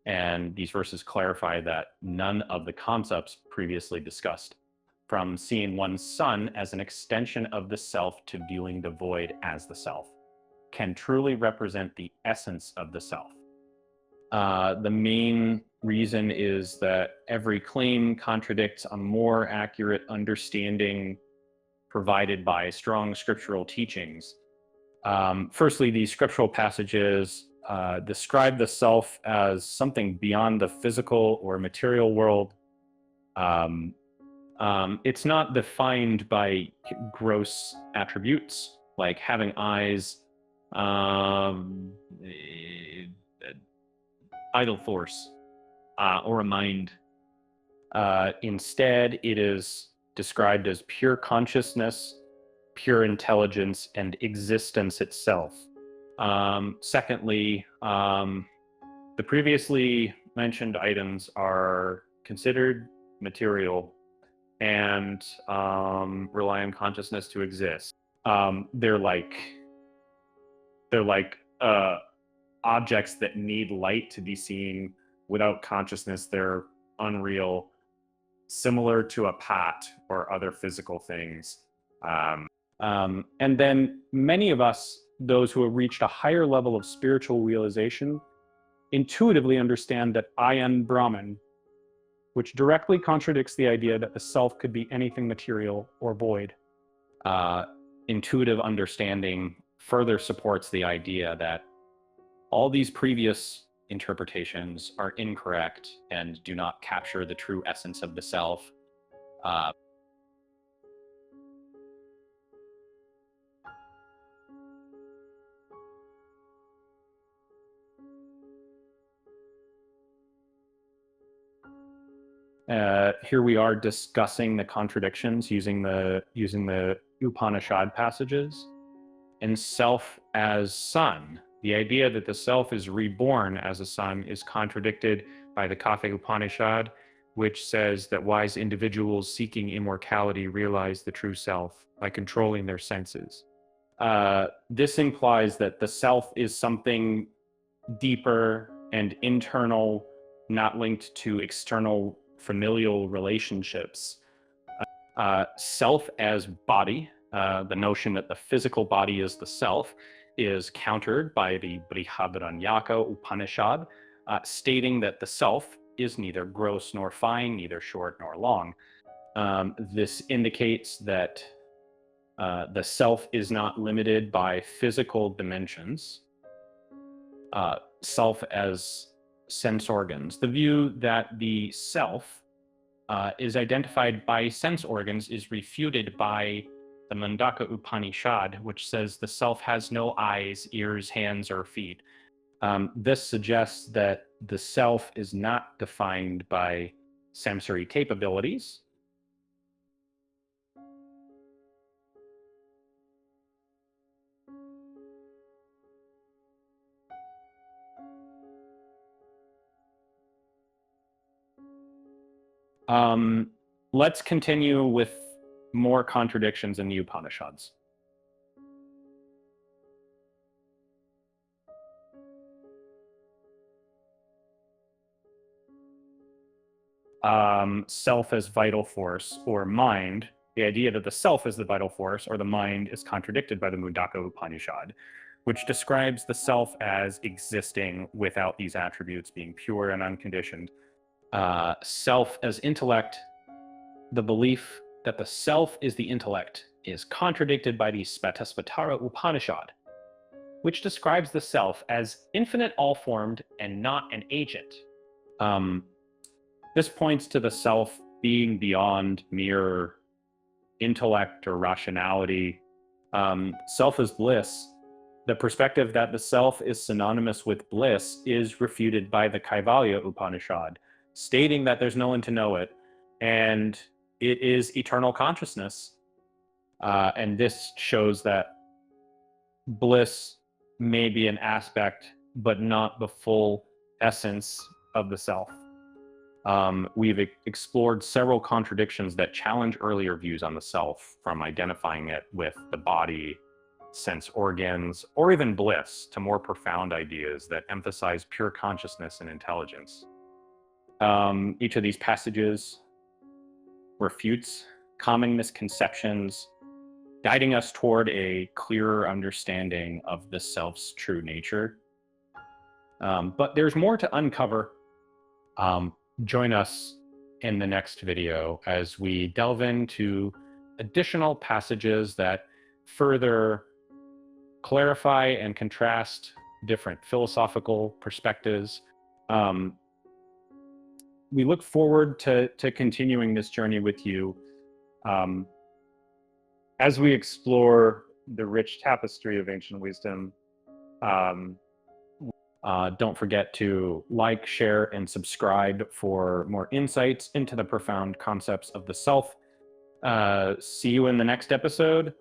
And these verses clarify that none of the concepts previously discussed, from seeing one's son as an extension of the self to viewing the void as the self, can truly represent the essence of the self. The main reason is that every claim contradicts a more accurate understanding provided by strong scriptural teachings. Firstly, these scriptural passages describe the self as something beyond the physical or material world. It's not defined by gross attributes like having eyes, idle force, or a mind. Instead, it is described as pure consciousness, pure intelligence, and existence itself. Secondly, the previously mentioned items are considered material and rely on consciousness to exist. They're like objects that need light to be seen. Without consciousness, they're unreal, similar to a pot or other physical things. And then many of us, those who have reached a higher level of spiritual realization, intuitively understand that I am Brahman, which directly contradicts the idea that the self could be anything material or void. Intuitive understanding further supports the idea that all these previous interpretations are incorrect and do not capture the true essence of the self. Here we are discussing the contradictions using the Upanishad passages. And self as son, the idea that the self is reborn as a son is contradicted by the Katha Upanishad, which says that wise individuals seeking immortality realize the true self by controlling their senses. This implies that the self is something deeper and internal, not linked to external familial relationships. Self as body, the notion that the physical body is the self, is countered by the Brihadaranyaka Upanishad, stating that the self is neither gross nor fine, neither short nor long. This indicates that the self is not limited by physical dimensions. Self as sense organs. The view that the self is identified by sense organs is refuted by the Mundaka Upanishad, which says the self has no eyes, ears, hands, or feet. This suggests that the self is not defined by sensory capabilities. Let's continue with more contradictions in the Upanishads. Self as vital force or mind. The idea that the self is the vital force or the mind is contradicted by the Mundaka Upanishad, which describes the self as existing without these attributes, being pure and unconditioned. Self as intellect, the belief that the self is the intellect is contradicted by the Svatasvatara Upanishad, which describes the self as infinite, all-formed, and not an agent. This points to the self being beyond mere intellect or rationality. Self as bliss. The perspective that the self is synonymous with bliss is refuted by the Kaivalya Upanishad, stating that there's no one to know it, and it is eternal consciousness. And this shows that bliss may be an aspect, but not the full essence of the self. We've explored several contradictions that challenge earlier views on the self, from identifying it with the body, sense organs, or even bliss, to more profound ideas that emphasize pure consciousness and intelligence. Each of these passages refutes common misconceptions, guiding us toward a clearer understanding of the self's true nature. But there's more to uncover. Join us in the next video as we delve into additional passages that further clarify and contrast different philosophical perspectives. We look forward to continuing this journey with you as we explore the rich tapestry of ancient wisdom. Don't forget to like, share, and subscribe for more insights into the profound concepts of the self. See you in the next episode.